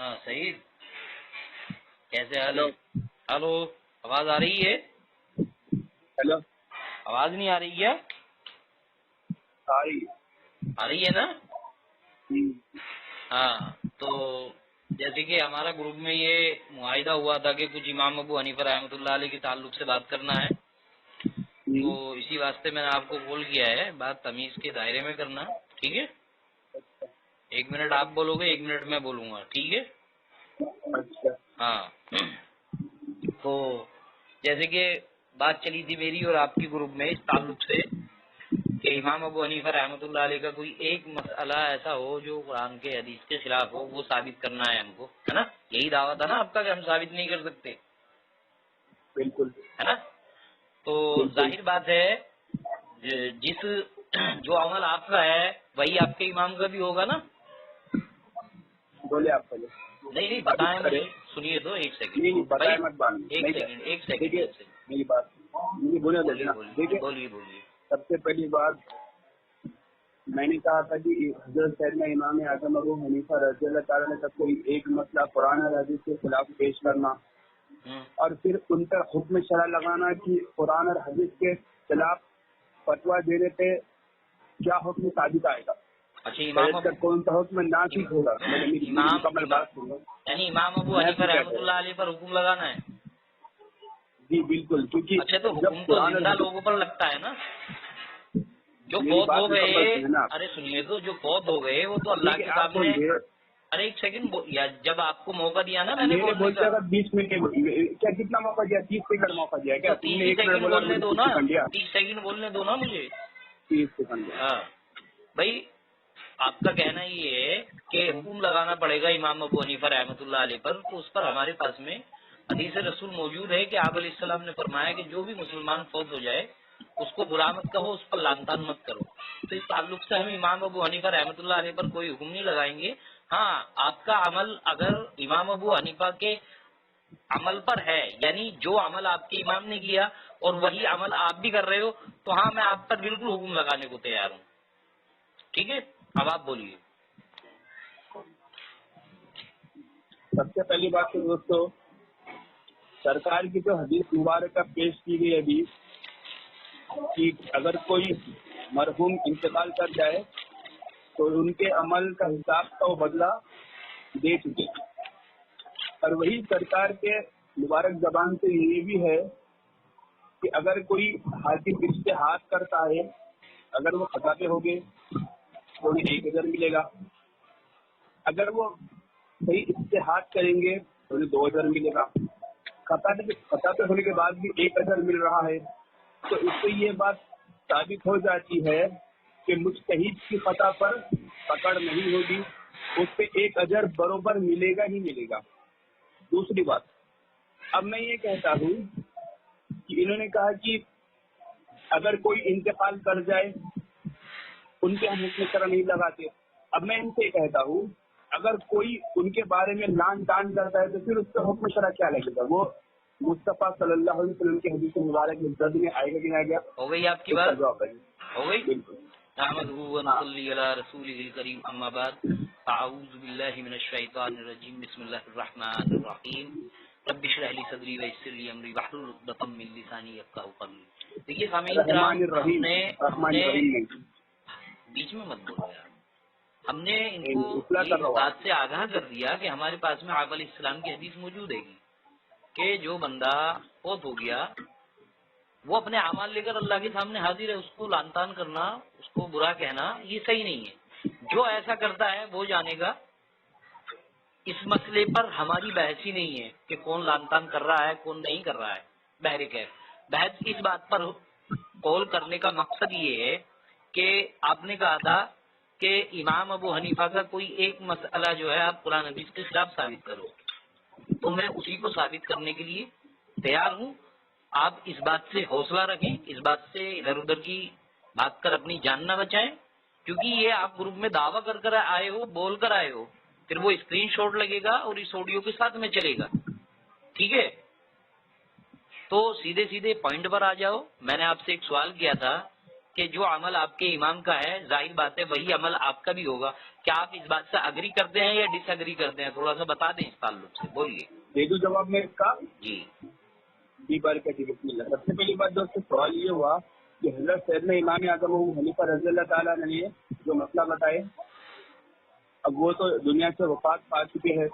ہاں سعید کیسے حال ہے؟ ہلو آواز آ رہی ہے؟ ہیلو آواز نہیں آ رہی ہے؟ آ رہی ہے نا؟ ہاں تو جیسے کہ ہمارا گروپ میں یہ معاہدہ ہوا تھا کہ کچھ امام ابو حنیفہ رحمۃ اللہ علیہ کے تعلق سے بات کرنا ہے، تو اسی واسطے میں نے آپ کو کال کیا ہے. بات تمیز کے دائرے میں کرنا، ٹھیک ہے؟ 1 منٹ آپ بولو گے، 1 منٹ میں بولوں گا، ٹھیک ہے؟ ہاں تو جیسے کہ بات چلی تھی میری اور آپ کی گروپ میں اس تعلق سے کہ امام ابو حنیفہ رحمۃ اللہ علیہ کا کوئی ایک مسئلہ ایسا ہو جو قرآن کے حدیث کے خلاف ہو، وہ ثابت کرنا ہے ہم کو، ہے نا؟ یہی دعویٰ تھا نا آپ کا کہ ہم ثابت نہیں کر سکتے، بالکل ہے نا؟ تو ظاہر بات ہے جس جو عمل آپ کا ہے وہی آپ کے امام کا بھی ہوگا نا؟ بولے آپ پہلے. نہیں بتائیں مجھے، سنیے تو ایک سیکنڈ نہیں بتائے مت بات. ایک سیکنڈ دیکھیے میری بات بولے دینا. دیکھیے بولیے. سب سے پہلی بات میں نے کہا تھا کہ حضرت سیدنا امام اعظم ابو حنیفہ رضی اللہ تعالیٰ نے سب کوئی ایک مسئلہ قرآن اور حدیث کے خلاف پیش کرنا اور پھر ان پر حکم شرع لگانا کہ قرآن اور حدیث کے خلاف فتویٰ دینے پہ کیا حکم ثابت آئے گا. اچھا امام کا کون سا حکم نافذ ہوگا. مکمل بات سنو. یعنی امام ابو حنیفہ رحمۃ اللہ علیہ پر حکم لگانا ہے؟ جی بالکل. کیونکہ اچھا تو حکم تو زندہ لوگوں پر لگتا ہے نا، جو فوت ہو گئے. ارے سنیے تو، جو فوت ہو گئے وہ تو اللہ کے سامنے. ارے ایک سیکنڈ، جب آپ کو موقع دیا نا میں نے بولنے کا. 20 منٹ کیا کتنا موقع دیا؟ 30 سیکنڈ موقع دیا کیا؟ 30 سیکنڈ بولنے دو نا، 30 سیکنڈ بولنے دو نا مجھے. 30 سیکنڈ. ہاں بھائی آپ کا کہنا یہ ہے کہ حکم لگانا پڑے گا امام ابو حنیفہ رحمۃ اللہ علیہ پر، تو اس پر ہمارے پاس میں حدیث رسول موجود ہے کہ آپ علیہ السلام نے فرمایا کہ جو بھی مسلمان فوت ہو جائے اس کو برا مت کہو، اس پر لعن طعن مت کرو. تو اس تعلق سے ہم امام ابو حنیفہ رحمۃ اللہ علیہ پر کوئی حکم نہیں لگائیں گے. ہاں آپ کا عمل اگر امام ابو حنیفہ کے عمل پر ہے، یعنی جو عمل آپ کے امام نے کیا اور وہی عمل آپ بھی کر رہے ہو، تو ہاں میں آپ پر بالکل حکم لگانے کو تیار ہوں. ٹھیک ہے، اب آپ بولیے. سب سے پہلی بات تو دوستو، سرکار کی جو حدیث مبارکہ پیش کی گئی ابھی کہ اگر کوئی مرحوم انتقال کر جائے تو ان کے عمل کا حساب کا وہ بدلہ دے چکے، اور وہی سرکار کے مبارک زبان سے یہ بھی ہے کہ اگر کوئی حاکم اجتہاد کرتا ہے، اگر وہ خطا پہ ہوگے تو انہیں 1000 ملے گا، اگر وہ صحیح اجتہاد کریں گے تو انہیں 2000 ملے گا. خطا پہ ہونے کے بعد بھی 1000 مل رہا ہے، تو اس سے یہ بات ثابت ہو جاتی ہے کہ مجتہد کی خطا پر پکڑ نہیں ہوگی، اس پہ 1000 برابر ملے گا ہی ملے گا. دوسری بات، اب میں یہ کہتا ہوں کہ انہوں نے کہا کہ اگر کوئی انتقال کر جائے ان کے ہم حکم شرع نہیں لگاتے. اب میں ان سے کہتا ہوں اگر کوئی ان کے بارے میں لعن طعن کرتا ہے تو پھر اس کا حکم شرع کیا لگے گا؟ وہ مصطفیٰ صلی اللہ علیہ وسلم کی حدیث مبارک میں درد میں آئے گا کہ نہیں آئے گا؟ ہو گئی آپ کی بات؟ ہو گئی. بالکل. نحمدہ ونصلی علی رسولہ الکریم، اما بعد، اعوذ باللہ من الشیطان الرجیم، بسم اللہ الرحمن الرحیم، رب اشرح لی صدری ویسر لی امری واحلل عقدۃ من لسانی یفقہوا قولی. دیکھیے سامعین کرام، ہم نے بیچ میں مت بولو یار، ہم نے ان کو اس بات سے آگاہ کر دیا کہ ہمارے پاس میں آپ علیہ السلام کی حدیث موجود ہے کہ جو بندہ فوت ہو گیا وہ اپنے اعمال لے کر اللہ کے سامنے حاضر ہے، اس کو لعن طعن کرنا، اس کو برا کہنا یہ صحیح نہیں ہے. جو ایسا کرتا ہے وہ جانے گا. اس مسئلے پر ہماری بحث ہی نہیں ہے کہ کون لعن طعن کر رہا ہے کون نہیں کر رہا ہے. بہرکیف بحث اس بات پر قول کرنے کا مقصد یہ ہے کہ آپ نے کہا تھا کہ امام ابو حنیفہ کا کوئی ایک مسئلہ جو ہے آپ قرآن حدیث کے خلاف ثابت کرو، تو میں اسی کو ثابت کرنے کے لیے تیار ہوں. آپ اس بات سے حوصلہ رکھیں، اس بات سے ادھر ادھر کی بات کر اپنی جان نہ بچائیں، کیونکہ یہ آپ گروپ میں دعویٰ کر کر آئے ہو، بول کر آئے ہو، پھر وہ اسکرین شاٹ لگے گا اور اس آڈیو کے ساتھ میں چلے گا. ٹھیک ہے، تو سیدھے سیدھے پوائنٹ پر آ جاؤ. میں نے آپ سے ایک سوال کیا تھا کہ جو عمل آپ کے امام کا ہے ظاہر بات ہے وہی عمل آپ کا بھی ہوگا. کیا آپ اس بات سے اگری کرتے ہیں یا ڈس اگری کرتے ہیں؟ تھوڑا سا بتا دیں اس تعلق سے، بولیے. دے دوں جواب میں اس کا؟ جی برکت بسم اللہ. سب سے پہلی بات دوست سوال یہ ہوا کہ حضرت سیدنا امام اعظم ابو حنیفہ رضی اللہ تعالیٰ نے جو مسئلہ بتائے، اب وہ تو دنیا سے وفات پا چکے ہیں.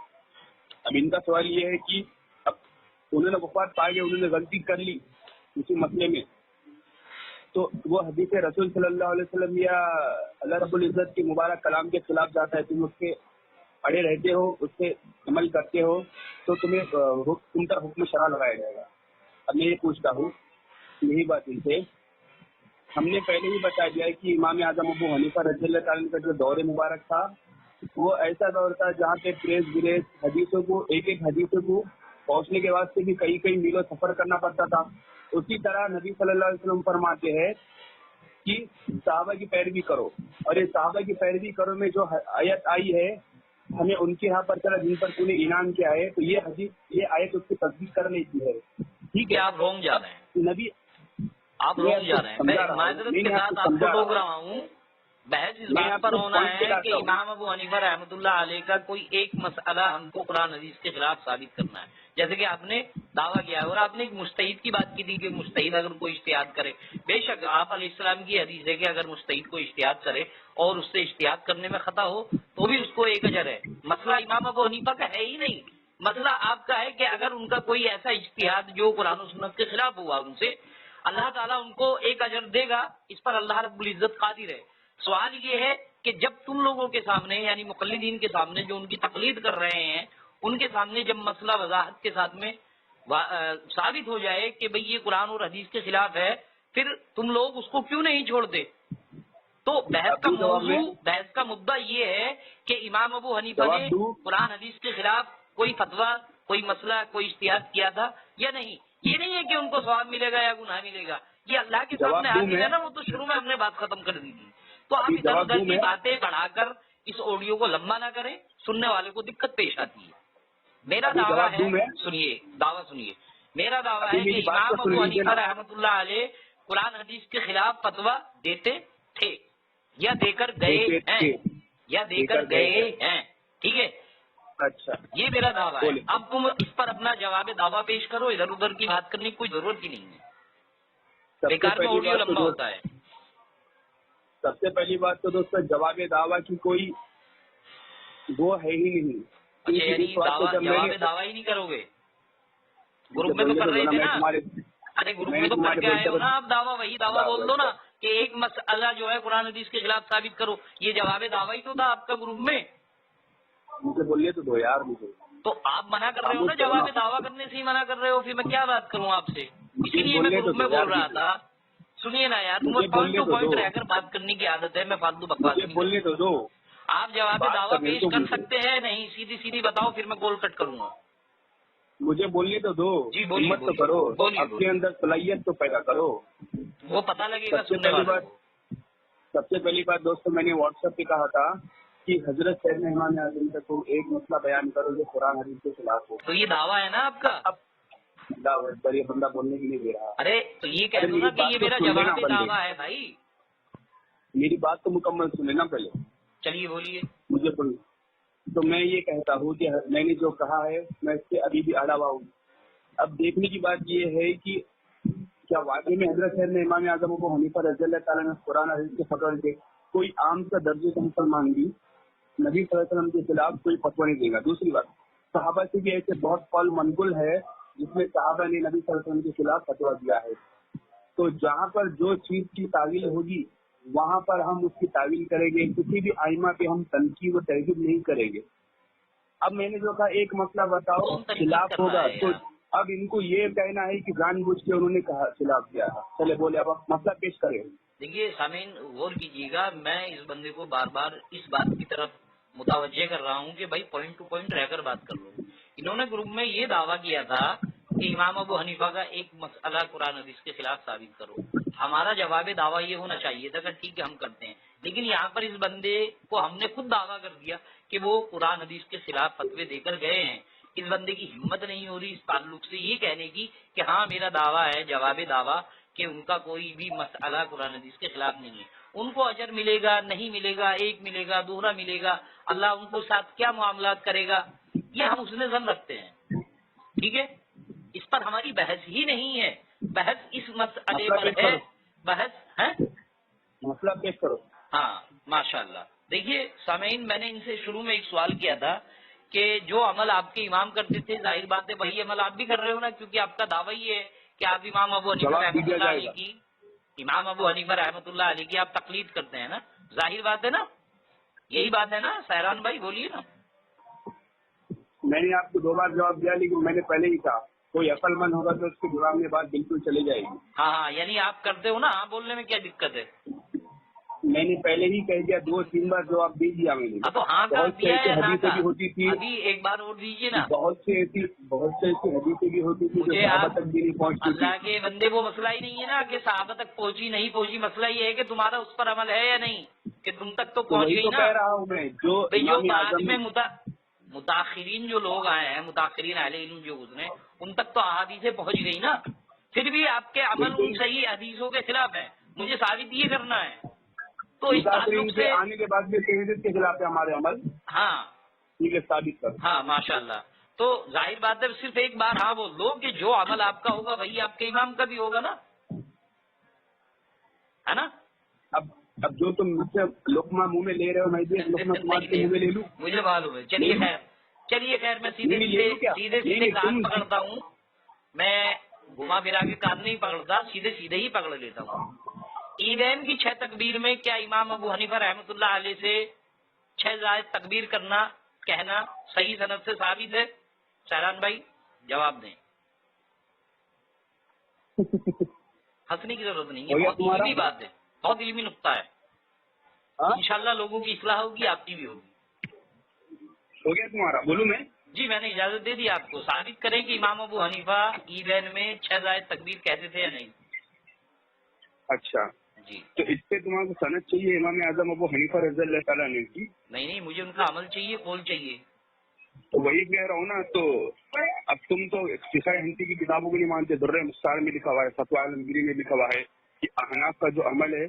اب ان کا سوال یہ ہے کہ اب انہوں نے وفات پا گئے، انہوں نے غلطی کر لی اسی مسئلے میں، تو وہ حدیث رسول صلی اللہ علیہ وسلم یا اللہ رب العزت کے مبارک کلام کے خلاف جاتا ہے، تم اس کے اڑے رہتے ہو، اس سے عمل کرتے ہو، تو تمہیں تم پر حکم شرع لگایا جائے گا. اب میں یہ پوچھتا ہوں یہی بات ان سے، ہم نے پہلے ہی بتا دیا کہ امام اعظم ابو حنیفہ رضی اللہ تعالیٰ کا جو دور مبارک تھا وہ ایسا دور تھا جہاں پہ پریس گریس حدیثوں کو ایک حدیثوں کو پہنچنے کے واسطے بھی کئی میلوں سفر کرنا پڑتا تھا. اسی طرح نبی صلی اللہ علیہ وسلم فرماتے ہیں کہ صحابہ کی پیروی کرو، اور یہ صحابہ کی پیروی کرو میں جو آیت آئی ہے ہمیں ان کے یہاں پر چلا جن پر تو نے انعام کیا ہے، تو یہ حدیث یہ آیت اس کی تصدیق کر لیتی ہے. ٹھیک ہے، آپ رونگ جا رہے ہیں، نبی آپ رونگ جا رہے ہیں. میں معذرت کے ساتھ آپ کو روک رہا ہوں. بحث اس بات پر ہونا ہے کہ امام ابو حنیفہ رحمۃ اللہ علیہ کا کوئی ایک مسئلہ ہم کو قرآن حدیث کے خلاف ثابت کرنا ہے، جیسے کہ آپ نے دعویٰ کیا ہے. اور آپ نے ایک مجتہد کی بات کی تھی کہ مجتہد اگر کوئی اجتہاد کرے، بے شک آپ علیہ السلام کی حدیث ہے کہ اگر مجتہد کو اجتہاد کرے اور اس سے اجتہاد کرنے میں خطا ہو تو بھی اس کو ایک اجر ہے. مسئلہ امام ابو حنیفہ کا ہے ہی نہیں، مسئلہ آپ کا ہے کہ اگر ان کا کوئی ایسا اجتہاد جو قرآن و سنت کے خلاف ہوا ان سے، اللہ تعالیٰ ان کو ایک اجر دے گا، اس پر اللہ رب العزت قادر ہے. سوال یہ ہے کہ جب تم لوگوں کے سامنے یعنی مقلدین کے سامنے جو ان کی تقلید کر رہے ہیں ان کے سامنے جب مسئلہ وضاحت کے ساتھ میں ثابت ہو جائے کہ بھئی یہ قرآن اور حدیث کے خلاف ہے، پھر تم لوگ اس کو کیوں نہیں چھوڑتے؟ تو بحث کا موضوع، بحث کا مدعا یہ ہے کہ امام ابو حنیفہ نے قرآن حدیث کے خلاف کوئی فتویٰ، کوئی مسئلہ، کوئی اجتہاد کیا تھا یا نہیں. یہ نہیں ہے کہ ان کو ثواب ملے گا یا گناہ ملے گا، یہ اللہ کے سامنے حاضر ہے نا. وہ تو شروع میں ہم نے بات ختم کر دی تھی. تو آپ ادھر ادھر کی باتیں بڑھا کر اس آڈیو کو لمبا نہ کریں، سننے والے کو دقت پیش آتی ہے. میرا دعویٰ ہے، سنیے دعویٰ سنیے، میرا دعویٰ ہے کہ امام ابو حنیفہ رحمۃ اللہ علیہ قرآن حدیث کے خلاف فتویٰ دیتے تھے یا دے کر گئے ہیں، یا دے کر گئے ہیں. ٹھیک ہے، اچھا یہ میرا دعویٰ ہے. اب تم اس پر اپنا جواب دعویٰ پیش کرو، ادھر ادھر کی بات کرنے کی کوئی ضرورت ہی نہیں ہے، بیکار میں آڈیو لمبا ہوتا ہے. سب سے پہلی بات تو دوستو جواب دعویٰ کی کوئی وہ ہے ہی نہیں. اچھا، یعنی جواب دعویٰ ہی نہیں کرو گے؟ گروپ میں تو کر رہے تھے نا. ارے گروپ میں تو کر کے آئے ہو نا آپ دعویٰ، وہی دعویٰ بول دو نا کہ ایک مسئلہ جو ہے قرآن حدیث کے خلاف ثابت کرو. یہ جواب دعویٰ ہی تو تھا آپ کا گروپ میں. مجھے بولیے تو دو یار مجھے. تو آپ منع کر رہے ہو نا، جواب دعویٰ کرنے سے ہی منع کر رہے ہو، پھر میں کیا بات کروں آپ سے؟ اسی لیے میں گروپ میں بول رہا تھا. سنیے نا یار، تمہیں پوائنٹ ٹو پوائنٹ رہ کر بات کرنے کی عادت ہے، میں فالتو بکواس نہیں. بولنے تو دو. آپ جواب دعویٰ پیش کر سکتے ہیں نہیں؟ سیدھی سیدھی بتاؤ، پھر میں کال کٹ کروں گا. مجھے بولنے تو دو. جی بولیے. تو کرو، اپنے اندر صلاحیت تو پیدا کرو، وہ پتہ لگے گا سننے والوں کو. سب سے پہلی بات دوستوں میں نے واٹس ایپ پہ کہا تھا کہ حضرت سیدنا امام اعظم تک کو ایک مسئلہ بیان کرو جو قرآن حدیث کے خلاف ہو. تو یہ دعویٰ ہے نا آپ کا؟ پر یہ بندہ بولنے کی نہیں دے رہا. ارے تو یہ کہہ دو نا کہ یہ میرا جواب دعویٰ ہے بھائی. میری بات تو مکمل سنے نا پہلے. چلیے بولیے. مجھے تو میں یہ کہتا ہوں کہ میں نے جو کہا ہے میں اس سے ابھی بھی اڑا ہوا ہوں. اب دیکھنے کی بات یہ ہے کہ کیا واقعی میں حضرت سیدنا امام اعظم ابو حنیفہ رضی اللہ تعالیٰ نے قرآن حدیث کے فتویٰ دے؟ کوئی عام کا درجے کا مسلمان بھی نبی صلی اللہ علیہ وسلم کے خلاف کوئی فتویٰ نہیں دے گا. دوسری بات، صحابہ سے بھی ایسے بہت قول منقول ہے جس میں صحابہ نے نبی صلی اللہ علیہ وسلم کے خلاف فتویٰ دیا ہے. تو جہاں پر جو چیز کی تعویل ہوگی وہاں پر ہم اس کی تعویل کریں گے، کسی بھی آئمہ پہ ہم تنقید و تہذیب نہیں کریں گے. اب میں نے جو کہا ایک مسئلہ بتاؤ خلاف ہوگا، تو اب ان کو یہ کہنا ہے کہ جان بوجھ کے انہوں نے کہا خلاف کیا تھا. چلے بولے اب مسئلہ پیش کریں. دیکھیے سامعین غور کیجیے گا، میں اس بندے کو بار بار اس بات کی طرف متوجہ کر رہا ہوں کہ بھائی پوائنٹ ٹو پوائنٹ رہ کر بات کر لو. انہوں نے گروپ میں یہ دعویٰ کیا تھا کہ امام ابو حنیفہ کا ایک مسئلہ قرآن حدیث کے خلاف ثابت کرو. ہمارا جواب دعویٰ یہ ہونا چاہیے تھا کہ ٹھیک ہے ہم کرتے ہیں، لیکن یہاں پر اس بندے کو ہم نے خود دعویٰ کر دیا کہ وہ قرآن حدیث کے خلاف فتوے دے کر گئے ہیں. اس بندے کی ہمت نہیں ہو رہی اس تعلق سے یہ کہنے کی کہ ہاں میرا دعویٰ ہے، جواب دعویٰ کہ ان کا کوئی بھی مسئلہ قرآن حدیث کے خلاف نہیں ہے. ان کو اجر ملے گا نہیں ملے گا، ایک ملے گا دوہرا ملے گا، اللہ ان کو ساتھ کیا معاملات کرے گا، یہ ہم اس نے ظن رکھتے ہیں. ٹھیک ہے، اس پر ہماری بحث ہی نہیں ہے. بحث اس مسئلے پر ہے. بحث ہے مسئلہ پیش کرو. ہاں ماشاء اللہ. دیکھیے سامعین، میں نے ان سے شروع میں ایک سوال کیا تھا کہ جو عمل آپ کے امام کرتے تھے، ظاہر بات ہے وہی عمل آپ بھی کر رہے ہو نا، کیونکہ آپ کا دعویٰ یہ ہے کہ آپ امام ابو حنیفہ رحمۃ اللہ علیہ کی رحمۃ اللہ علیہ کی آپ تقلید کرتے ہیں نا. ظاہر بات ہے نا، یہی بات ہے نا سہران بھائی، بولیے نا. میں نے آپ کو 2 بار جواب دیا، لیکن میں نے پہلے ہی کہا کوئی عقل مند ہوگا تو اس کے جواب میں بات بالکل چلی جائے گی. ہاں ہاں، یعنی آپ کرتے ہو نا، ہاں بولنے میں کیا دقت ہے؟ میں نے پہلے ہی کہہ دیا، 2-3 بار جواب دے دیا میں نے. ہاں تو ہاں کا بہت سے دیا ایسے ہے نا حدیثیں کا. بھی ہوتی تھی، ابھی ایک بار اور دیجیے نا. بہت سے ایسی حدیثیں بھی ہوتی تھی جو مجھے صحابہ آپ تک بھی نہیں پہنچتی تھی. اللہ کے بندے، وہ مسئلہ ہی نہیں ہے نا کہ صحابہ تک پہنچی نہیں پہنچی، مسئلہ یہ ہے کہ تمہارا اس پر عمل ہے یا نہیں، کہ تم تک تو تو پہنچ وہی گئی تو نا. کہہ رہا ہوں میں، جو بھئی جو امام بعد اعظم میں متاخرین جو لوگ آئے ہیں، متاخرین اہل علم جو گزرے، ان تک تو احادیثیں پہنچ گئی نا. پھر بھی آپ کے عمل ان بالکل صحیح حدیثوں کے خلاف ہیں، مجھے ثابت یہ کرنا ہے. تو اس متاثرین تعلق کے سے آنے کے بعد بھی شہادت کے خلاف ہے ہمارے عمل، ہاں ٹھیک ہے، ثابت کر. ہاں ماشاء اللہ. تو ظاہر بات ہے، صرف ایک بار ہاں بول دو کہ جو عمل آپ کا ہوگا وہی آپ کے امام کا بھی ہوگا نا، ہے نا. اب جو تم مجھ سے لقمہ منہ میں لے رہے ہو، میں بھی ایک لقمہ تمہارے سے منہ میں لے لوں. مجھے معلوم ہے. چلیے خیر، میں نہیں لے لوں کیا؟ سیدھے کان تم پکڑتا ہوں. میں گھما پھرا کے کان نہیں پکڑتا، سیدھے ہی پکڑ لیتا ہوں. عیدین کی 6 تکبیر میں کیا امام ابو حنیفہ رحمۃ اللہ علیہ سے 6 زائد تکبیر کرنا کہنا صحیح سند سے ثابت ہے؟ سہران بھائی جواب دیں. ہنسنے کی ضرورت نہیں ہے، بہت علمی بات ہے، بہت علمی نقطہ ہے. انشاءاللہ لوگوں کی اصلاح ہوگی، آپ کی بھی ہوگی. ہو گیا تمہارا؟ بولوں میں؟ جی میں نے اجازت دے دی آپ کو. ثابت کریں کہ امام ابو حنیفہ عیدین میں 6 زائد تکبیر کہتے تھے یا نہیں. اچھا جی تو اس پہ تمہارے کو سند چاہیے امام اعظم ابو حنیفہ رضی اللہ تعالیٰ نے کی؟ نہیں، مجھے ان کا عمل چاہیے، قول چاہیے. تو وہی کہہ رہا ہوں نا. تو اب تم تو فقہ حنفی کی کتابوں کو نہیں مانتے. درر مختار میں لکھا ہوا ہے، فتویٰ عالمگیری میں لکھا ہوا ہے کہ احناف کا جو عمل ہے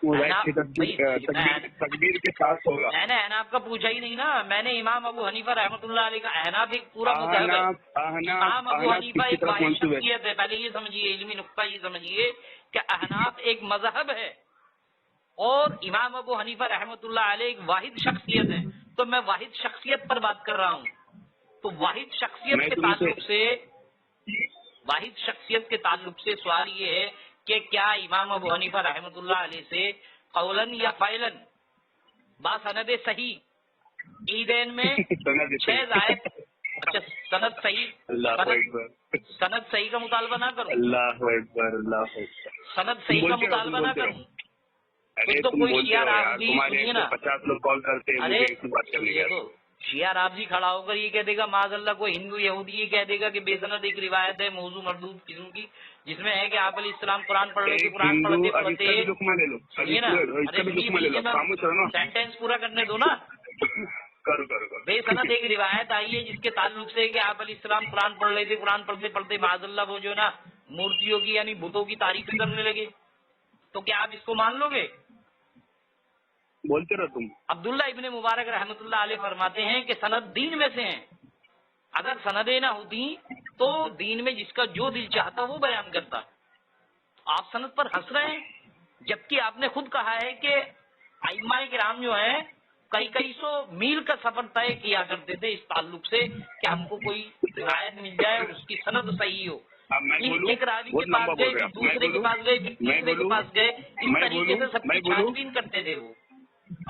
وہ تکبیر کے ساتھ ہوگا. میں نے احناف کا پوچھا ہی نہیں نا، میں نے امام ابو حنیفہ رحمۃ اللہ علیہ کا. احناف ایک پورا مذہب ہے. امام ابو حنیفہ ایک واحد شخصیت ہے. پہلے یہ سمجھیے، علمی نقطہ یہ سمجھیے کہ احناف ایک مذہب ہے اور امام ابو حنیفہ رحمۃ اللہ علیہ ایک واحد شخصیت ہے. تو میں واحد شخصیت پر بات کر رہا ہوں. تو واحد شخصیت کے تعلق سے سوال یہ ہے کہ کیا امام ابو حنیفہ رحمۃ اللہ علیہ سے قولن یا فعلن باسند صحیح عیدین میں 6 زائد. اچھا سند صحیح کا مطالبہ نہ کروں. اللہ اکبر، اللہ اکبر. سند صحیح کا مطالبہ نہ کروں. تو کوئی شیعہ رافضی سنیے نا، 50 لوگ کال کرتے ہیں. ارے دیکھو شیعہ رافضی کھڑا ہو کر یہ کہہ دے گا معاذ اللہ، کوئی ہندو یہودی یہ کہہ دے گا کہ بے سند ایک روایت ہے موضوع مردود قسم کی جس میں ہے کہ آپ علیہ السلام قرآن پڑھ رہے تھے، قرآن پڑھتے سنیے نا، ارے سینٹینس پورا کرنے دو نا. بے سند ایک روایت آئی ہے جس کے تعلق سے کہ آپ علیہ السلام قرآن پڑھ رہے تھے، قرآن پڑھتے پڑھتے معاذ اللہ وہ جو ہے نا مورتیوں کی یعنی بتوں کی تعریفیں کرنے لگے. تو کیا آپ اس کو مان لو گے؟ بولتے رہو تم. عبداللہ ابن مبارک رحمۃ اللہ علیہ فرماتے ہیں کہ سند دین میں سے ہیں. اگر سندیں نہ ہوتی تو دین میں جس کا جو دل چاہتا وہ بیان کرتا. آپ سند پر ہنس رہے ہیں جبکہ آپ نے خود کہا ہے کہ ائمہ کرام جو ہیں کئی سو میل کا سفر طے کیا کرتے تھے اس تعلق سے کہ ہم کو کوئی روایت مل جائے اور اس کی سند صحیح ہو. ایک راوی کے پاس گئے، پھر دوسرے کے پاس گئے، پھر تیسرے کے پاس گئے، اس طریقے سے سب کی چھان بین کرتے تھے. وہ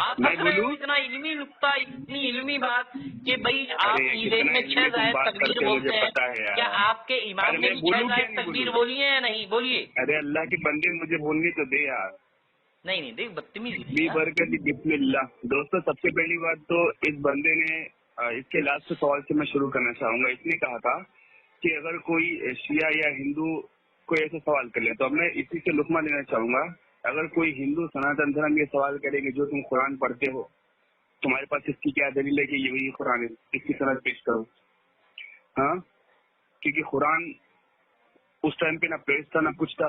آپ ہنس رہے ہو. اتنا علمی نقطہ، اتنی علمی بات کہ بھائی آپ عیدین میں 6 زائد تکبیر بولتے ہیں. کیا آپ کے امام نے بھی 6 زائد تکبیر بولی ہے یا نہیں؟ بولیے. ارے اللہ کے بندے مجھے بولنے تو دے یار. نہیں دیکھ بدتمیزی بسم اللہ. دوستو سب سے پہلی بات تو اس بندے نے اس کے لاسٹ سوال سے میں شروع کرنا چاہوں گا. اس نے کہا تھا کہ اگر کوئی شیعہ یا ہندو کوئی ایسا سوال کر لے تو اب میں اسی سے لقمہ لینا چاہوں گا. اگر کوئی ہندو سناتن دھرم یہ سوال کرے کہ جو تم قرآن پڑھتے ہو تمہارے پاس اس کی کیا دلیل ہے کہ یہی قرآن ہے، اس کی سند پیش کرو. ہاں کیونکہ قرآن اس ٹائم پہ نہ پریس تھا نہ کچھ تھا،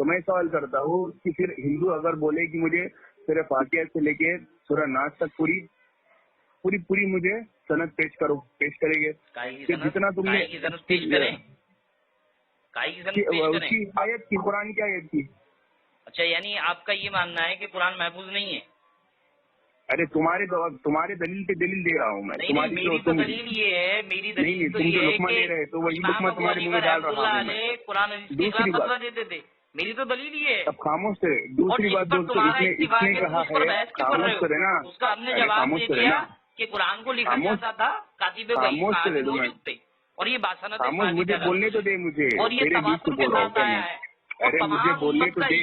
تو میں سوال کرتا ہوں کہ پھر ہندو اگر بولے کہ مجھے سورہ فاتحہ سے لے کے سورہ ناس تک پوری پوری پوری مجھے سند پیش کرے گے کہ جتنا تم نے اس کی آیت کی قرآن کی آیت کی. اچھا یعنی آپ کا یہ ماننا ہے کہ قرآن محفوظ نہیں ہے؟ ارے تمہارے دلیل پہ دلیل دے رہا ہوں میں. میری تو دلیل یہ ہے، میری دلیل تو یہ ہے کہ لقمہ تمہارے منہ میں ڈال رہا ہوں میں. قرآن دوسری بات دیتے تھے، میری تو دلیل یہ ہے. اب خاموش سے دوسری بات دوستوں اس نے کہا ہے خاموش سے رہنا. اس کا ہم نے جواب دے دیا کہ قرآن کو لکھا جاتا تھا کاتب موجود تھے، اور یہ باسنت خاموش. مجھے بولنے تو دے مجھے، اور یہ تواتر کے ساتھ آیا ہے. ارے مجھے بولنے تو دے.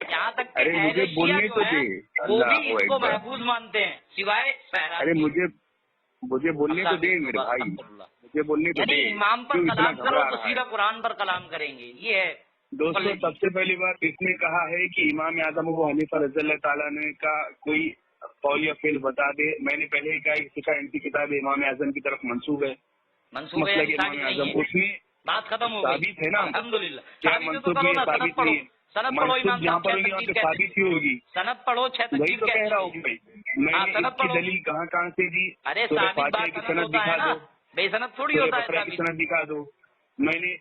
یہاں تک ارے مجھے بولنے تو دے. وہ بھی اس کو محفوظ مانتے ہیں سوائے. ارے مجھے بولنے تو دے میرے بھائی، مجھے بولنے تو دے. امام پر کلام کرو تو سیدھا قرآن پر کلام کریں گے. یہ ہے دوستوں سب سے پہلی بات اس نے کہا ہے کہ امام اعظم ابو حنیفہ رضی اللہ تعالیٰ نے کا کوئی قول یا فعل بتا دے. میں نے پہلے ہی کہا فقہ ان کی کتاب امام اعظم کی طرف منسوب ہے. مسلک امام اعظم اس میں بات ختم ہو گئی ثابت ہے نا. الحمدللہ. کیا منسوب نہیں ہے؟ ثابت نہیں ہے. سند پڑھو امام جہاں صاحب، پر ہوگی وہاں پہ ثابت ہی ہوگی. سند پڑھو 6 وہی تو کہہ رہا ہوں بھائی. میں نے اس کی دلیل کہاں سے دی؟ ارے سورہ ثابت فاتحہ بات کی سند سند ہوتا دکھا ہے نا، دو، بے سند تھوڑی سورہ ہوتا ہے بقرہ کی ثابت. سند دکھا دو. میں نے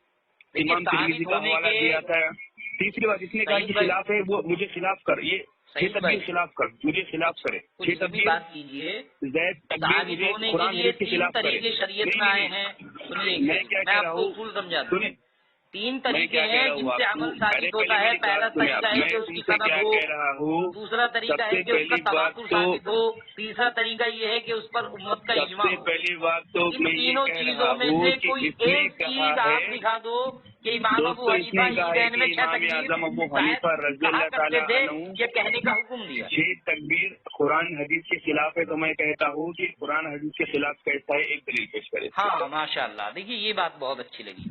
امام ترمذی کا حوالہ دیا تھا. تیسری بات اس نے کہا کہ خلاف ہے، وہ مجھے خلاف کر. یہ 6 تکبیر خلاف کر، مجھے خلاف کرے. 6 تکبیر بات کیجیے. زید تکبیر مجھے ہونے قرآن کے لیے حدیث کے 3 خلاف کرے. طریقے شریعت میں آئے ہیں. سنیے میں کیا میں کہہ آپ رہا کو ہوں، اصول سمجھاتا ہوں. 3 طریقے کیا کہہ ہیں رہا جن ہوں سے آپ عمل کو. ثابت ہوتا ہے. پہلا طریقہ ہے کہ اس کی سند کیا ہو، کہہ رہا ہوں. دوسرا طریقہ ہے کہ اس کا تواتر ثابت ہو، تیسرا طریقہ یہ ہے کہ اس پر امت کا اجماع سب سے ہو. پہلی بات تو ان میں یہ تینوں کہہ چیزوں رہا میں ہوں سے کہ کوئی اس نے ایک کہا چیز ہے، آپ دکھا دو کہ امام ابو دوستو اس حنیفہ نے کہا ہے عیدین میں کہ 6 امام تکبیر اعظم ابو حنیفہ رضی کہا اللہ کرتے تعالیٰ تھے، عنہ یہ کہنے کا حکم دیا. 6 تکبیر قرآن حدیث کے خلاف ہے. تو میں کہتا ہوں کہ قرآن حدیث کے خلاف کیسا ہے، ایک دلیل پیش کرے. ہاں ماشاء اللہ. دیکھیے یہ بات بہت اچھی لگی.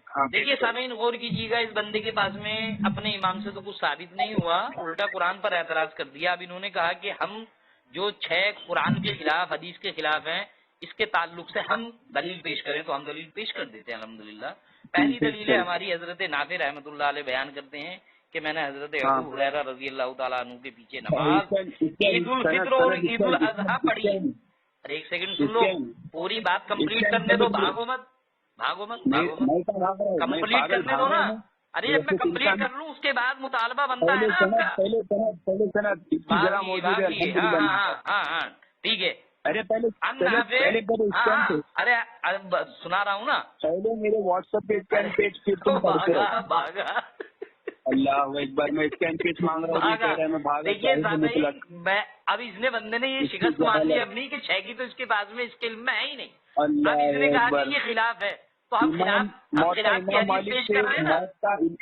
ہاں دیکھیے سامعین غور کیجیے گا، اس بندے کے پاس میں اپنے امام سے تو کچھ ثابت نہیں ہوا، الٹا قرآن پر اعتراض کر دیا. اب انہوں نے کہا کہ ہم جو 6 قرآن کے خلاف حدیث کے خلاف ہیں اس کے تعلق سے ہم دلیل پیش کریں تو ہم دلیل پیش کر دیتے ہیں. الحمدللہ پہلی دلیل ہے ہماری حضرت نافع رحمۃ اللہ علیہ بیان کرتے ہیں کہ میں نے حضرت ابو ہریرہ رضی اللہ تعالیٰ عنہ کے پیچھے نماز عید الفطر اور عید الاضحیٰ پڑھی. ارے ایک سیکنڈ سن لو، پوری بات کمپلیٹ کرنے دو. بھاگو مت کمپلیٹ کرنے دو نا. ارے جب میں کمپلیٹ کر لوں اس کے بعد مطالبہ بنتا ہے نا آپ کا. ہاں ٹھیک ہے. ارے پہلے ارے سنا رہا ہوں نا. پہلے میرے واٹس ایپ پہ بھاگا اللہ ایک بار میں اسکین پیج مانگ رہا ہوں. دیکھیے میں اب اس نے بندے نے یہ شکست مان لی اپنی کہ 6 کی تو اس کے پاس میں اس کے علم میں ہے ہی نہیں. اب اس نے کہا کہ یہ خلاف ہے تو ہم خلاف کی حدیث پیش کر رہے ہیں نا.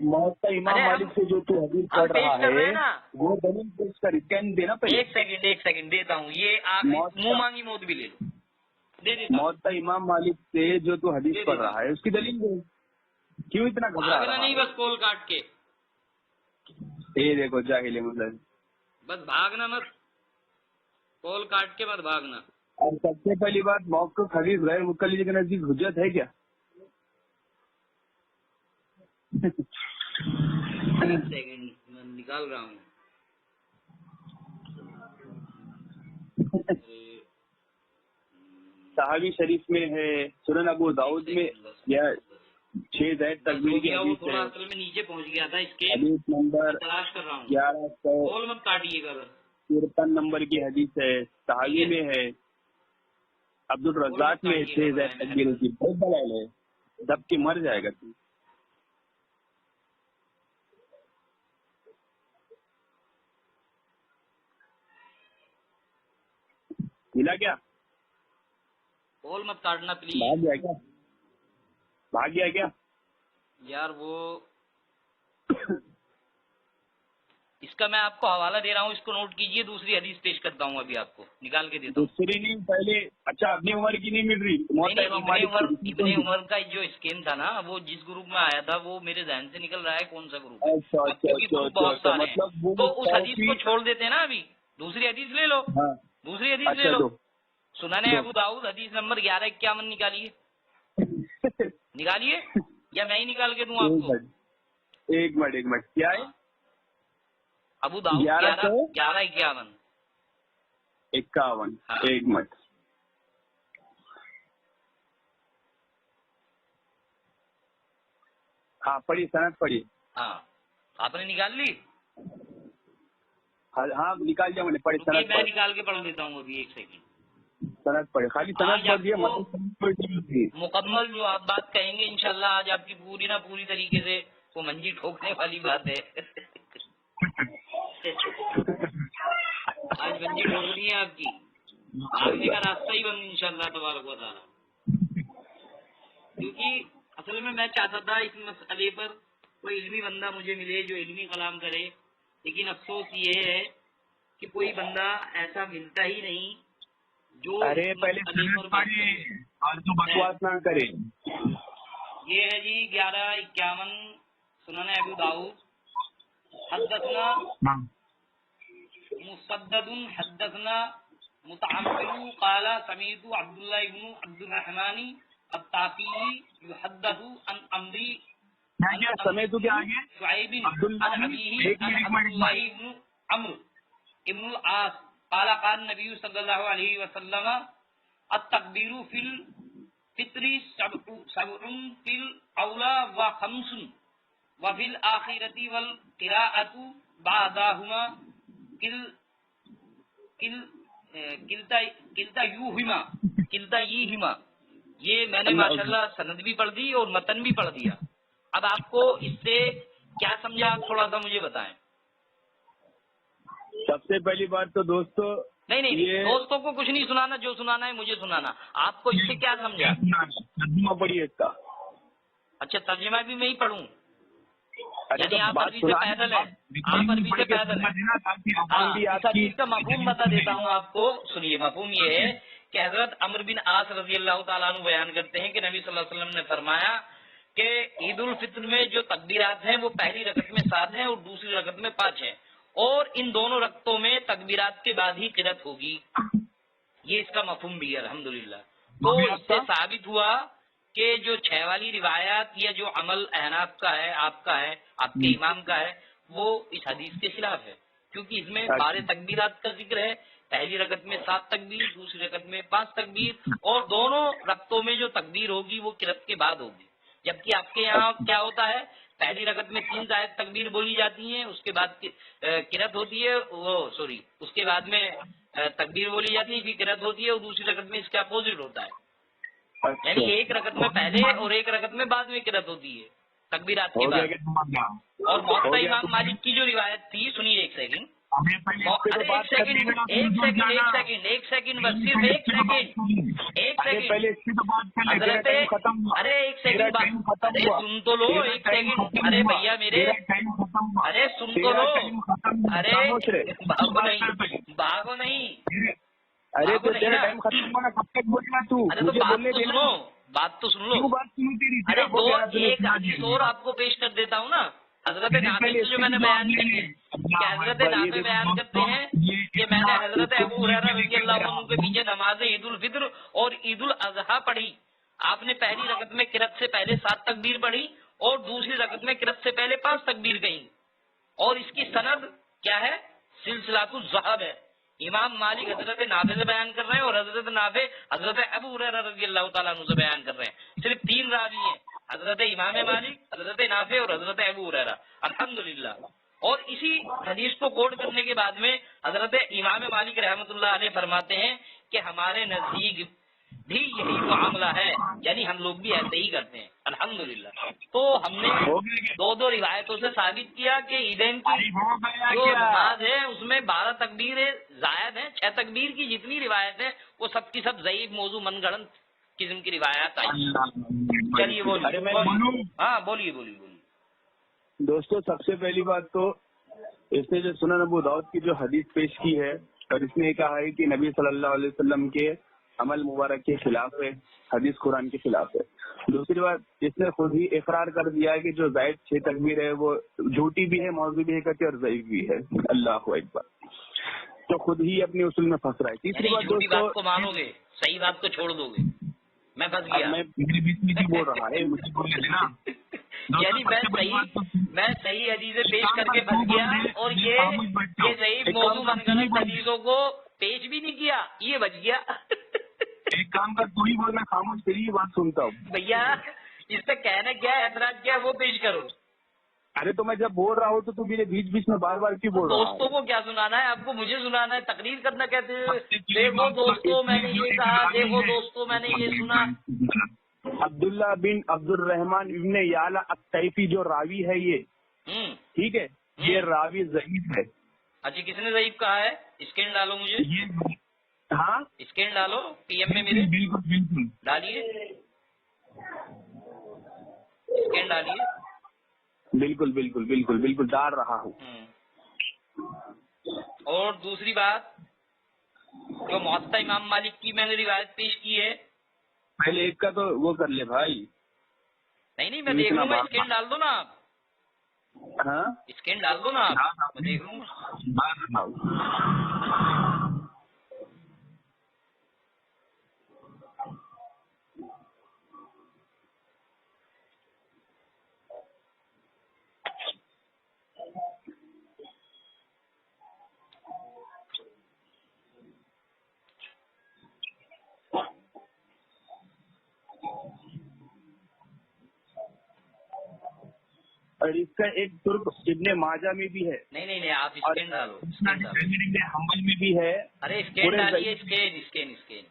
موت کا امام مالک سے جو تو حدیث پڑھ رہا ہے وہ دلیل پیش کر. اسکین دینا پہلے. ایک سیکنڈ دیتا ہوں. یہ منہ مانگی موت بھی لے لو. موت کا امام مالک سے جو تو حدیث پڑھ رہا ہے اس کی دلیل دے. کیوں اتنا گھبرا رہا ہے؟ نہیں بس کال کاٹ کے یہ دیکھو جاہل مطلب بس بھاگنا مت، کال کاٹ کے مت بھاگنا. اور سب سے پہلی بات موقف حدیث غیر مقلد کے نزدیک حجت ہے کیا؟ ایک سیکنڈ میں نکال رہا ہوں. صحابی شریف میں ہے، سنن ابو داؤد میں یا 6 زید تکبیر کی حدیث ہے. اصل میں نیچے پہنچ گیا تھا اس کے حدیث نمبر تلاش کر رہا ہوں. 1153 نمبر کی حدیث ہے. صحابی میں ہے، عبد الرزاق میں 6 زید تکبیر کی. بہت دلائل ہے، دب کے مر جائے گا تو. ملا کیا؟ کال مت کاٹنا پلیز. بھاگ گیا کیا یار؟ وہ اس کا میں آپ کو حوالہ دے رہا ہوں، اس کو نوٹ کیجئے. دوسری حدیث پیش کرتا ہوں ابھی آپ کو نکال کے دیتا ہوں. دوسری نہیں پہلے. اچھا اپنی عمر کی نہیں مل رہی. ابن عمر کا جو اسکیم تھا نا وہ جس گروپ میں آیا تھا وہ میرے ذہن سے نکل رہا ہے کون سا گروپ. بہت سارے ہیں تو اس حدیث کو چھوڑ دیتے ہیں نا. ابھی دوسری حدیث لے لو. دوسری حدیث لے لو. سنن ابو داؤد حدیث نمبر 1151 نکالیے یا میں ہی نکال کے دوں آپ کو. ایک منٹ کیا ہے؟ ابو داؤد 1151 51 ایک منٹ. ہاں پڑھی سند پڑھی. ہاں آپ نے نکال لی؟ ہاں نکال دیا میں نے. پڑھی سند میں نکال کے پڑھ دیتا ہوں ابھی ایک سیکنڈ. سند پڑھی خالی سند پڑھ دیا. مکمل جو آپ بات کہیں گے انشاءاللہ آج آپ کی پوری نہ پوری طریقے سے وہ منجی ٹھوکنے والی بات ہے. آج منجی ٹھوکنی ہے آپ کی. آگے کا راستہ ہی بند انشاءاللہ تبارک و تعالیٰ. کیونکہ اصل میں چاہتا تھا اس مسئلے پر کوئی علمی بندہ مجھے ملے جو علمی کلام کرے، لیکن افسوس یہ ہے کہ کوئی بندہ ایسا ملتا ہی نہیں جو پہلے اور تو بکواس نہ کرے. یہ ہے جی 1151 سنن ابو داؤد. حدثنا مسدد حدثنا متعمر قال سمعت عبد الله بن عبد الرحمن الطافي يحدث عن عمرو سمیت کیا آگے شعيب عن أبيه عن عبد الله بن عمرو ابن العاص قال قال النبي صلى الله عليه وسلم التكبير في الفطر سبع في الأولى وخمس وفي الآخرة والقراءة بعدهما کلتا یہما. یہ میں نے ماشاءاللہ سند بھی پڑھ دی اور متن بھی پڑھ دیا. اب آپ کو اس سے کیا سمجھا آپ تھوڑا سا مجھے بتائیں. سب سے پہلی بات تو دوستو نہیں دوستوں کو کچھ نہیں سنانا، جو سنانا ہے مجھے سنانا. آپ کو اس سے کیا سمجھا؟ ترجمہ پڑھیے اس کا. اچھا ترجمہ بھی میں ہی پڑھوں؟ یعنی آپ عربی سے پیدل ہیں، آپ عربی سے پیدل ہیں. اس کا مفہوم بتا دیتا ہوں آپ کو. سنیے مفہوم یہ ہے کہ حضرت عمرو بن عاص رضی اللہ تعالیٰ عنہ بیان کرتے ہیں کہ نبی صلی اللہ علیہ وسلم نے فرمایا کہ عید الفطر میں جو تکبیرات ہیں وہ پہلی رکعت میں 7 ہیں اور دوسری رکعت میں 5 ہیں، اور ان دونوں رکعتوں میں تکبیرات کے بعد ہی قرات ہوگی. یہ اس کا مفہوم بھی ہے الحمدللہ. تو اس سے ثابت ہوا کہ جو 6 والی روایات یا جو عمل احناف کا ہے، آپ کا ہے، آپ کے امام کا ہے، وہ اس حدیث کے خلاف ہے، کیونکہ اس میں 12 تکبیرات کا ذکر ہے. پہلی رکعت میں 7 تکبیر، دوسری رکعت میں 5 تکبیر، اور دونوں رکعتوں میں جو تکبیر ہوگی وہ قرات کے بعد ہوگی. جبکہ آپ کے یہاں کیا ہوتا ہے، پہلی رکعت میں 3 زائد تکبیر بولی جاتی ہیں، اس کے بعد قرات ہوتی ہے، اس کے بعد میں تکبیر بولی جاتی ہے، پھر قرات ہوتی ہے، اور دوسری رکعت میں اس کا اپوزٹ ہوتا ہے. یعنی ایک رکعت میں پہلے اور ایک رکعت میں بعد میں قرات ہوتی ہے تکبیرات کے بعد. اور موطا امام مالک کی جو روایت تھی، سنیے ایک سیکنڈ بس صرف ایک سیکنڈ. ارے ایک سیکنڈ ارے سن تو لو ایک سیکنڈ. ارے بھیا میرے ارے سن تو لو. ارے بھاگو نہیں. ارے تو بات تو سن لو. ارے ایک حدیث اور آپ کو پیش کر دیتا ہوں نا. حضرت نافع سے جو میں نے بیان کی تھی کہ حضرت نافع بیان کرتے ہیں کہ میں نے حضرت ابو ہریرہ رضی اللہ عنہ کے پیچھے نماز عید الفطر اور عید الاضحیٰ پڑھی. آپ نے پہلی رکعت میں قرات سے پہلے 7 تکبیر پڑھی اور دوسری رکعت میں قرات سے پہلے 5 تکبیر کہیں. اور اس کی سند کیا ہے؟ سلسلۃ الذھب ہے. امام مالک حضرت نافع سے بیان کر رہے ہیں اور حضرت نافع حضرت ابو ہریرہ رضی اللہ تعالیٰ عنہ سے بیان کر رہے ہیں. صرف 3 راوی ہیں، حضرت امام مالک، حضرت نافع اور حضرت ابو ہریرہ. الحمدللہ. اور اسی حدیث کو کوٹ کرنے کے بعد میں حضرت امام مالک رحمۃ اللہ علیہ فرماتے ہیں کہ ہمارے نزدیک بھی یہی معاملہ ہے، یعنی ہم لوگ بھی ایسے ہی کرتے ہیں الحمدللہ. تو ہم نے 2 روایتوں سے ثابت کیا کہ عیدین کی جو نماز ہے اس میں 12 تکبیریں زائد ہیں. 6 تکبیر کی جتنی روایت ہے وہ سب کی سب ضعیف موضوع من گڑنت قسم کی روایات آئی. چلیے بولیے. ہاں بولیے. دوستو سب سے پہلی بات تو اس نے جو سنن ابو داؤد کی جو حدیث پیش کی ہے اور اس نے کہا ہے کہ نبی صلی اللہ علیہ وسلم کے عمل مبارک کے خلاف ہے، حدیث قرآن کے خلاف ہے. دوسری بات اس نے خود ہی اقرار کر دیا ہے کہ جو زائد 6 تکبیر ہے وہ جھوٹی بھی ہے، موضوع بھی ہے اور ضعیف بھی ہے. اللہ اکبر. تو خود ہی اپنے اصول میں پھنس رہا ہے. تیسری بات بات کو مانو گے، صحیح بات کو چھوڑ دو گے. میں پھنس گیا. میں بول رہا ہے مجھے بولنے دینا. یعنی میں صحیح حدیثیں پیش کر کے بچ گیا اور یہ صحیح موضوع من گھڑت حدیثوں کو پیش بھی نہیں کیا، یہ بچ گیا۔ ایک کام کر، تو ہی بول، میں خاموش تیری ہی بات سنتا ہوں۔ بھیا اس سے کہنا کیا ہے، اعتراض کیا ہے وہ پیش کرو۔ ارے تو میں جب بول رہا ہوں تو میرے بیچ بیچ میں بار بار کیوں بول رہا ہے؟ دوستوں کو کیا سنانا ہے آپ کو؟ مجھے سنانا ہے، تقریر کرنا کہتے ہیں۔ دیکھو دوستوں میں نے یہ کہا، دیکھو دوستوں میں نے یہ سنا۔ عبداللہ بن عبد الرحمان ابن یعلا الطیفی جو راوی ہے یہ، ٹھیک ہے، یہ راوی ضعیف ہے۔ اچھا کس نے ضعیف کہا ہے؟ اسکین ڈالو مجھے، ہاں اسکین ڈالو پی ایم میں میرے، بالکل بالکل ڈالیے اسکین ڈالیے۔ بالکل بالکل بالکل بالکل ڈال رہا ہوں۔ اور دوسری بات، جو موطا امام مالک کی میں نے روایت پیش کی ہے، پہلے ایک کا تو وہ کر لے بھائی۔ نہیں میں دیکھ لوں گا، اسکین ڈال دو نا آپ، ہاں اسکین ڈال دو نا آپ، میں دیکھ لوں گا۔ اور اس کا ایک ترک ابن ماجہ میں بھی ہے۔ نہیں آپ اسکین ڈالو، اسکین ڈالو۔ حنبل میں بھی ہے۔ ارے اسکین ڈالیے، اسکین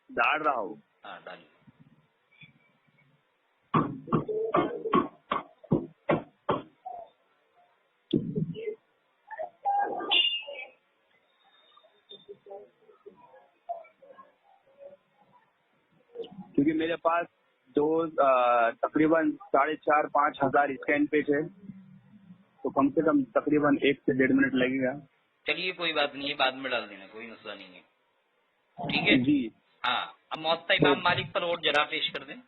ڈال رہا ہوں۔ ہاں ڈالیے۔ کیونکہ میرے پاس تقریباً 4,500 5,000 اسکین پیج ہے، تو کم سے کم تقریباً 1 سے 1.5 منٹ لگے گا۔ چلیے کوئی بات نہیں ہے، بعد میں ڈال دینا، کوئی مسئلہ نہیں ہے، ٹھیک ہے جی ہاں۔ اب موطا امام مالک پر اور جرا پیش کر دیں۔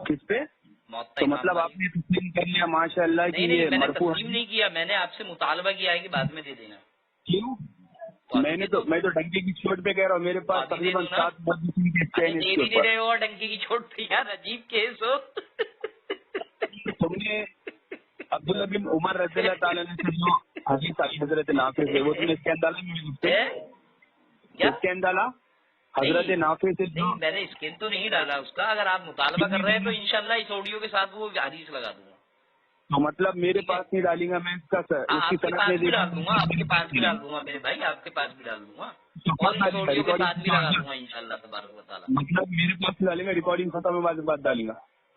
کس پہ؟ موطا تو امام مطلب آپ مالک، نے تسلیم کر لیا ماشاء اللہ کی نہیں یہ میں نے مرفوع تسلیم نہیں کیا، میں نے آپ سے مطالبہ کیا ہے کہ بعد میں دے دینا۔ کیوں؟ میں تو ڈنکے کی چوٹ پہ کہہ رہا ہوں، میرے پاس تقریباً 7 دے بھی نہیں رہے ہو اور ڈنکی کی چوٹ پہ، یار عجیب کیس ہو۔ تم نے عبداللہ بن عمر رضی اللہ تعالیٰ نے جو حدیث آئی حضرت نافع سے، وہ تم نے اسکین ڈالا کیا اسکین ڈالا حضرت نافع سے؟ نہیں میں نے اسکین تو نہیں ڈالا اس کا، اگر آپ مطالبہ کر رہے ہیں تو انشاءاللہ اس آڈیو کے ساتھ وہ حدیث لگا دوں گا۔ تو مطلب میرے پاس نہیں ڈالیں گا میں اس کا سر، اس آپ کی کے صنعت پاس میں بھی ڈال دوں گا، آپ کے پاس بھی ڈال دوں گا میرے بھائی، آپ کے پاس بھی ڈال دوں گا، اور اس آڈیو کے ساتھ بھی لگا دوں گا انشاءاللہ تبارک و تعالیٰ۔ مطلب میرے پاس ڈالیں گا، ریکارڈنگ ختم ہونے کے بعد ڈالیں گا۔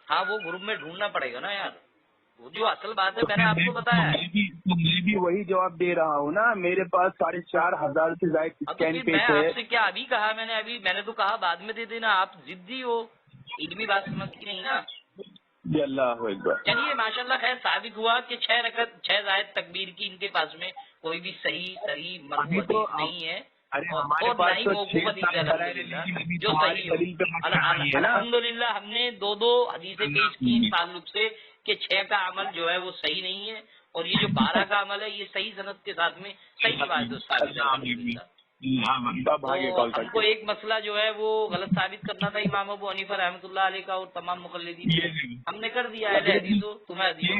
ہاں وہ گروپ میں ڈھونڈنا پڑے گا نا یار، وہ جو اصل بات ہے میں نے آپ کو بتایا ہے۔ میں بھی وہی جواب دے رہا ہوں نا، میرے پاس 4,500 سے زائد اسکین پیج میں ہے۔ آپ سے کیا ابھی کہا میں نے تو کہا بعد میں دے دینا، آپ ضدی ہو، علمی بات سمجھتی نہیں نا۔ جی اللہ اکبر۔ چلیے ماشاءاللہ خیر ثابت ہوا کہ 6 زائد تکبیر کی ان کے پاس میں کوئی بھی صحیح مرفوع حدیث نہیں ہے، اور نہ ہی موقوف حدیث ہے الحمدللہ جو صحیح ہو۔ الحمدللہ ہم نے 2 حدیثیں پیش کی اس تعلق سے کہ 6 کا عمل جو ہے وہ صحیح نہیں ہے، اور یہ جو 12 کا عمل ہے یہ صحیح صنعت کے ساتھ میں صحیح روایت ثابت ہے۔ تو ہم کو ایک مسئلہ جو ہے وہ غلط ثابت کرنا تھا امام ابو حنیفہ رحمۃ اللہ علیہ کا اور تمام مقلدین کو، ہم نے کر دیا ہے حدیث، تمہیں حدیث